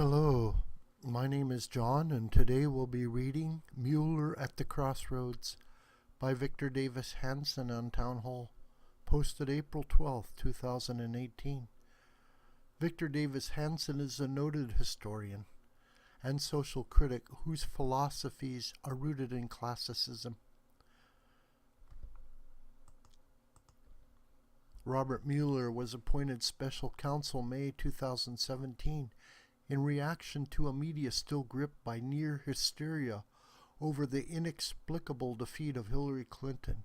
Hello, my name is John, and today we'll be reading Mueller at the Crossroads by Victor Davis Hanson on Townhall, posted April 12, 2018. Victor Davis Hanson is a noted historian and social critic whose philosophies are rooted in classicism. Robert Mueller was appointed special counsel May 2017 in reaction to a media still gripped by near hysteria over the inexplicable defeat of Hillary Clinton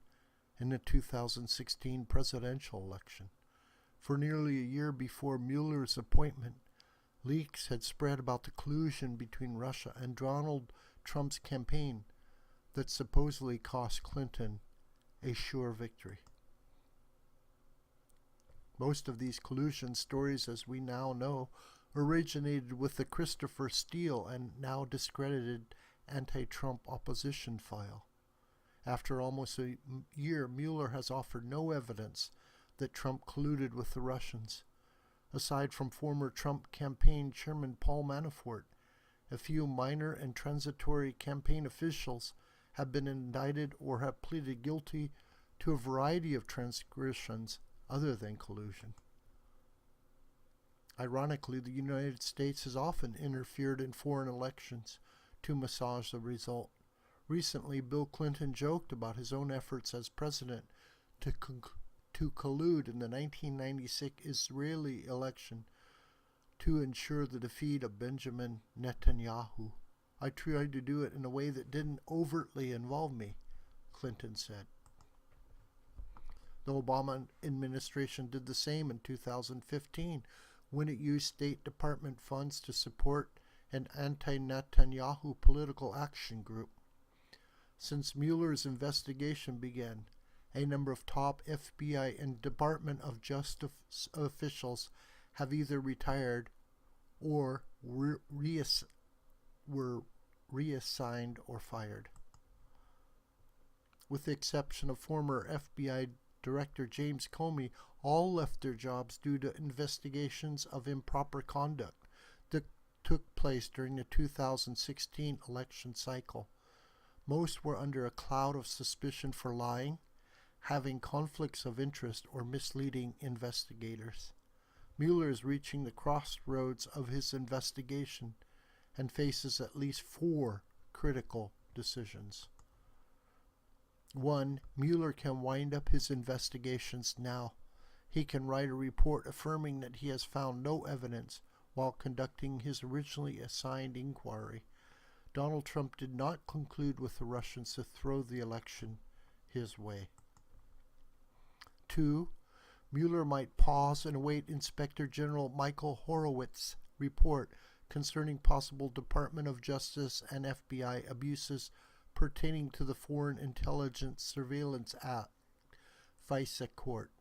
in the 2016 presidential election. For nearly a year before Mueller's appointment, leaks had spread about the collusion between Russia and Donald Trump's campaign that supposedly cost Clinton a sure victory. Most of these collusion stories, as we now know, originated with the Christopher Steele and now discredited anti-Trump opposition file. After almost a year, Mueller has offered no evidence that Trump colluded with the Russians. Aside from former Trump campaign chairman Paul Manafort, a few minor and transitory campaign officials have been indicted or have pleaded guilty to a variety of transgressions other than collusion. Ironically, the United States has often interfered in foreign elections to massage the result. Recently, Bill Clinton joked about his own efforts as president to collude in the 1996 Israeli election to ensure the defeat of Benjamin Netanyahu. "I tried to do it in a way that didn't overtly involve me," Clinton said. The Obama administration did the same in 2015 when it used State Department funds to support an anti-Netanyahu political action group. Since Mueller's investigation began, a number of top FBI and Department of Justice officials have either retired or were reassigned or fired. With the exception of former FBI Director James Comey, all left their jobs due to investigations of improper conduct that took place during the 2016 election cycle. Most were under a cloud of suspicion for lying, having conflicts of interest, or misleading investigators. Mueller is reaching the crossroads of his investigation and faces at least 4 critical decisions. 1. Mueller can wind up his investigations now. He can write a report affirming that he has found no evidence while conducting his originally assigned inquiry. Donald Trump did not conclude with the Russians to throw the election his way. 2. Mueller might pause and await Inspector General Michael Horowitz's report concerning possible Department of Justice and FBI abuses pertaining to the Foreign Intelligence Surveillance Act, FISA court.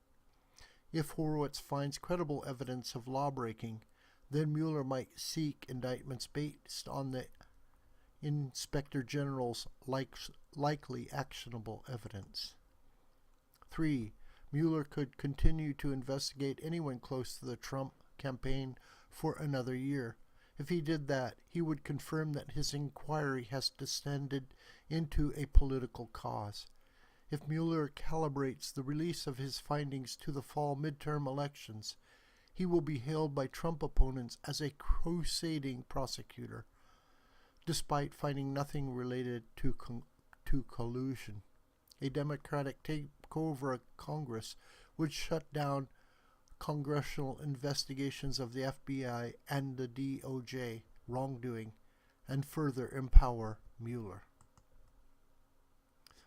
If Horowitz finds credible evidence of lawbreaking, then Mueller might seek indictments based on the Inspector General's likely actionable evidence. 3. Mueller could continue to investigate anyone close to the Trump campaign for another year. If he did that, he would confirm that his inquiry has descended into a political cause. If Mueller calibrates the release of his findings to the fall midterm elections, he will be hailed by Trump opponents as a crusading prosecutor, despite finding nothing related to collusion. A Democratic takeover of Congress would shut down congressional investigations of the FBI and the DOJ wrongdoing and further empower Mueller.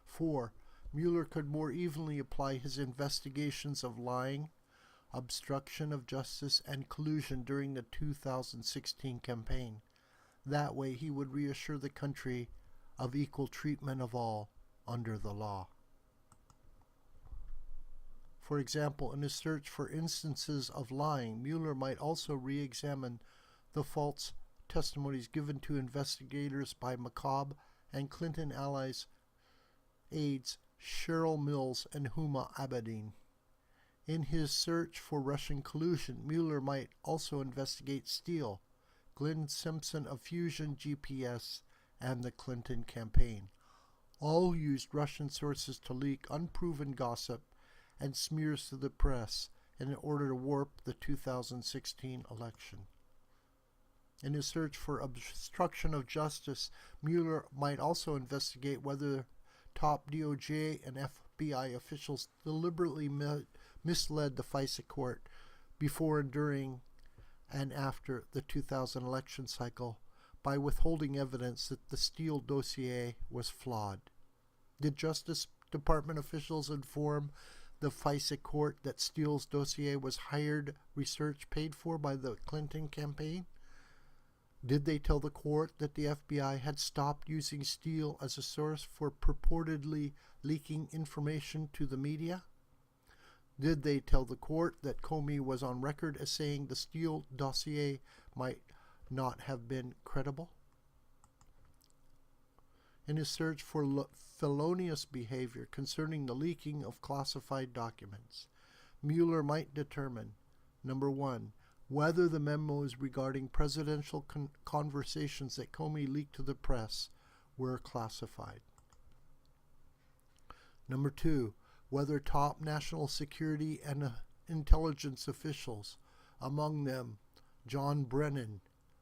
4. Mueller could more evenly apply his investigations of lying, obstruction of justice, and collusion during the 2016 campaign. That way he would reassure the country of equal treatment of all under the law. For example, in his search for instances of lying, Mueller might also re-examine the false testimonies given to investigators by McCabe and Clinton allies aides Cheryl Mills and Huma Abedin. In his search for Russian collusion, Mueller might also investigate Steele, Glenn Simpson of Fusion GPS, and the Clinton campaign. All used Russian sources to leak unproven gossip and smears to the press in order to warp the 2016 election. In his search for obstruction of justice, Mueller might also investigate whether top DOJ and FBI officials deliberately misled the FISA court before and during and after the 2000 election cycle by withholding evidence that the Steele dossier was flawed. Did Justice Department officials inform the FISA court that Steele's dossier was hired research paid for by the Clinton campaign? Did they tell the court that the FBI had stopped using Steele as a source for purportedly leaking information to the media? Did they tell the court that Comey was on record as saying the Steele dossier might not have been credible? In his search for felonious behavior concerning the leaking of classified documents, Mueller might determine, number one, whether the memos regarding presidential conversations that Comey leaked to the press were classified. Number two, whether top national security and intelligence officials, among them John Brennan,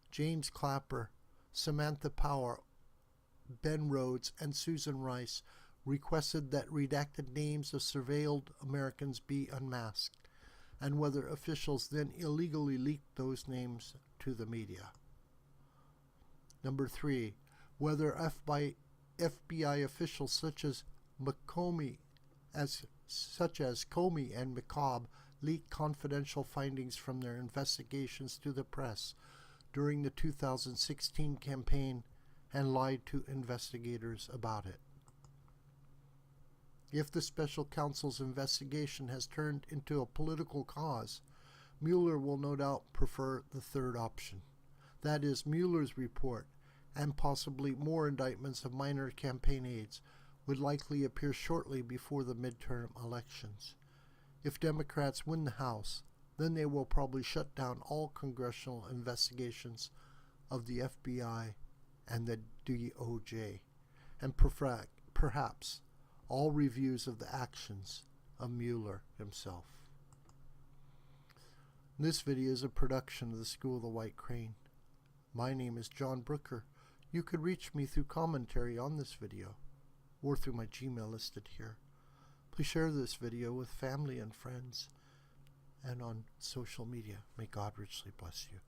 James Clapper, Samantha Power, Ben Rhodes, and Susan Rice, requested that redacted names of surveilled Americans be unmasked, and whether officials then illegally leaked those names to the media. Number three, whether FBI officials such as Comey and McCobb leaked confidential findings from their investigations to the press during the 2016 campaign and lied to investigators about it. If the special counsel's investigation has turned into a political cause, Mueller will no doubt prefer the third option. That is, Mueller's report and possibly more indictments of minor campaign aides would likely appear shortly before the midterm elections. If Democrats win the House, then they will probably shut down all congressional investigations of the FBI and the DOJ, and perhaps all reviews of the actions of Mueller himself. This video is a production of the School of the White Crane. My name is John Brooker. You could reach me through commentary on this video or through my Gmail listed here. Please share this video with family and friends and on social media. May God richly bless you.